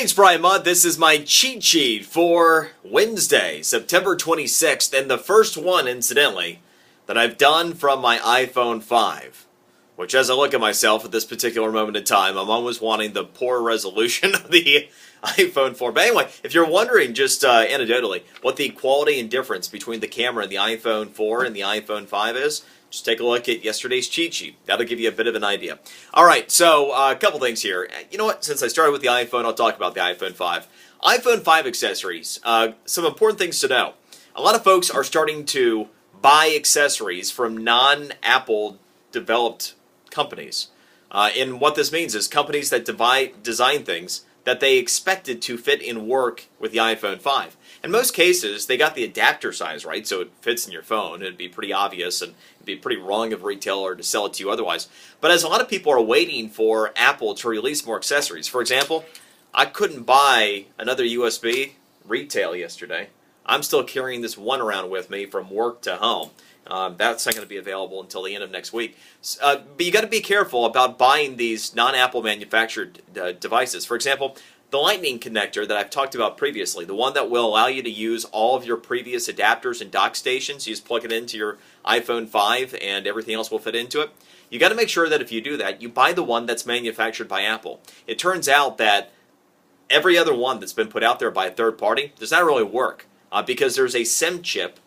It's Brian Mudd. This is my cheat sheet for Wednesday, September 26th, and the first one, incidentally, that I've done from my iPhone 5. Which, as I look at myself at this particular moment in time, I'm almost wanting the poor resolution of the iPhone 4. But anyway, if you're wondering, just anecdotally, what the quality and difference between the camera in the iPhone 4 and the iPhone 5 is, just take a look at yesterday's cheat sheet. That'll give you a bit of an idea. All right, so a couple things here. You know what? Since I started with the iPhone, I'll talk about the iPhone 5. iPhone 5 accessories. Some important things to know. A lot of folks are starting to buy accessories from non-Apple developed companies. And what this means is companies that design things that they expected to fit in work with the iPhone 5. In most cases, they got the adapter size right, so it fits in your phone. It'd be pretty obvious, and it'd be pretty wrong of a retailer to sell it to you otherwise. But as a lot of people are waiting for Apple to release more accessories, for example, I couldn't buy another USB retail yesterday. I'm still carrying this one around with me from work to home. That's not going to be available until the end of next week. But you got to be careful about buying these non-Apple manufactured devices. For example, the Lightning connector that I've talked about previously, the one that will allow you to use all of your previous adapters and dock stations, you just plug it into your iPhone 5 and everything else will fit into it. You got to make sure that if you do that, you buy the one that's manufactured by Apple. It turns out that every other one that's been put out there by a third party does not really work because there's a SIM chip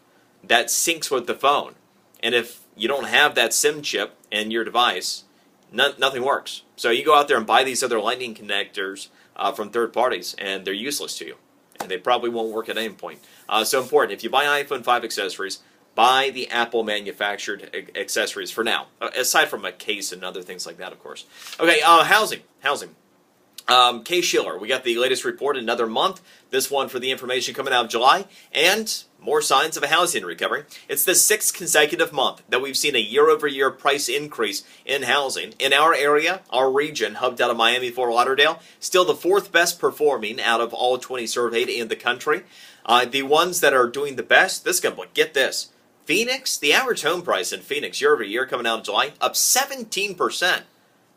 that syncs with the phone. And if you don't have that SIM chip in your device, nothing works. So you go out there and buy these other Lightning connectors from third parties, and they're useless to you. And they probably won't work at any point. So important, if you buy iPhone 5 accessories, buy the Apple manufactured accessories for now. Aside from a case and other things like that, of course. Okay, housing. Case Shiller, we got the latest report, another month. This one for the information coming out of July, and more signs of a housing recovery. It's the 6th consecutive month that we've seen a year-over-year price increase in housing. In our area, our region, hubbed out of Miami, Fort Lauderdale, still the 4th best performing out of all 20 surveyed in the country. The ones that are doing the best, get this. Phoenix, the average home price in Phoenix year-over-year coming out of July, up 17%.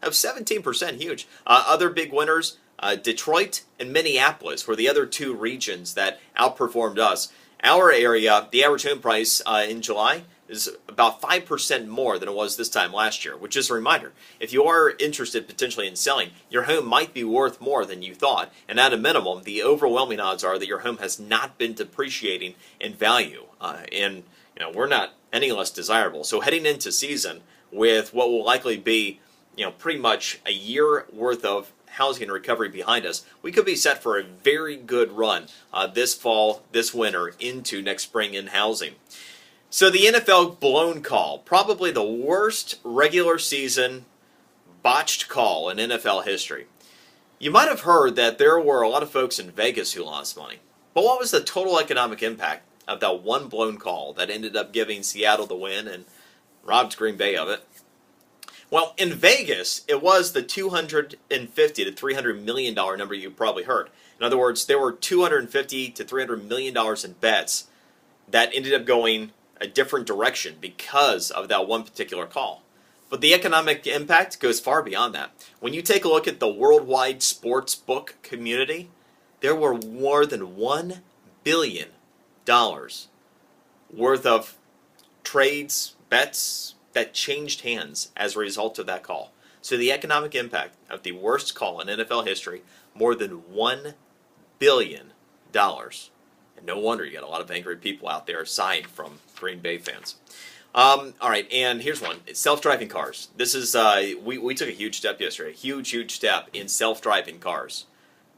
Up 17%, huge. Other big winners, Detroit and Minneapolis were the other two regions that outperformed us. Our area, the average home price in July is about 5% more than it was this time last year, which is a reminder. If you are interested potentially in selling, your home might be worth more than you thought, and at a minimum, the overwhelming odds are that your home has not been depreciating in value, and we're not any less desirable. So heading into season with what will likely be pretty much a year worth of housing recovery behind us, we could be set for a very good run this fall, this winter, into next spring in housing. So the NFL blown call, probably the worst regular season botched call in NFL history. You might have heard that there were a lot of folks in Vegas who lost money. But what was the total economic impact of that one blown call that ended up giving Seattle the win and robbed Green Bay of it? Well, in Vegas, it was the $250 to $300 million number you probably heard. In other words, there were $250 to $300 million in bets that ended up going a different direction because of that one particular call. But the economic impact goes far beyond that. When you take a look at the worldwide sports book community, there were more than $1 billion worth of trades, bets, that changed hands as a result of that call. So the economic impact of the worst call in NFL history, more than $1 billion. And no wonder you got a lot of angry people out there aside from Green Bay fans. All right, and here's one. It's self-driving cars. This is, we took a huge step yesterday, huge step in self-driving cars.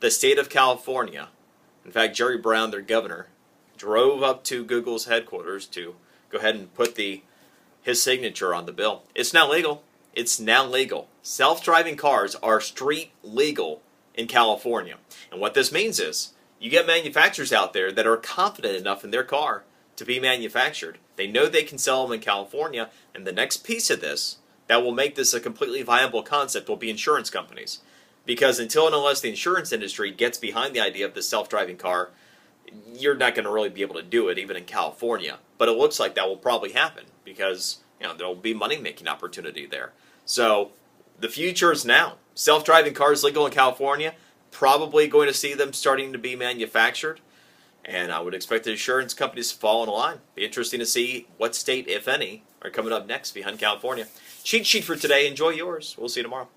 The state of California, in fact, Jerry Brown, their governor, drove up to Google's headquarters to go ahead and put his signature on the bill. It's now legal. It's now legal. Self-driving cars are street legal in California. And what this means is you get manufacturers out there that are confident enough in their car to be manufactured. They know they can sell them in California. And the next piece of this that will make this a completely viable concept will be insurance companies. Because until and unless the insurance industry gets behind the idea of the self-driving car, you're not going to really be able to do it even in California. But it looks like that will probably happen because there will be money-making opportunity there. So the future is now. Self-driving cars legal in California. probably going to see them starting to be manufactured. And I would expect the insurance companies to fall in line. Be interesting to see what state, if any, are coming up next behind California. Cheat sheet for today. Enjoy yours. We'll see you tomorrow.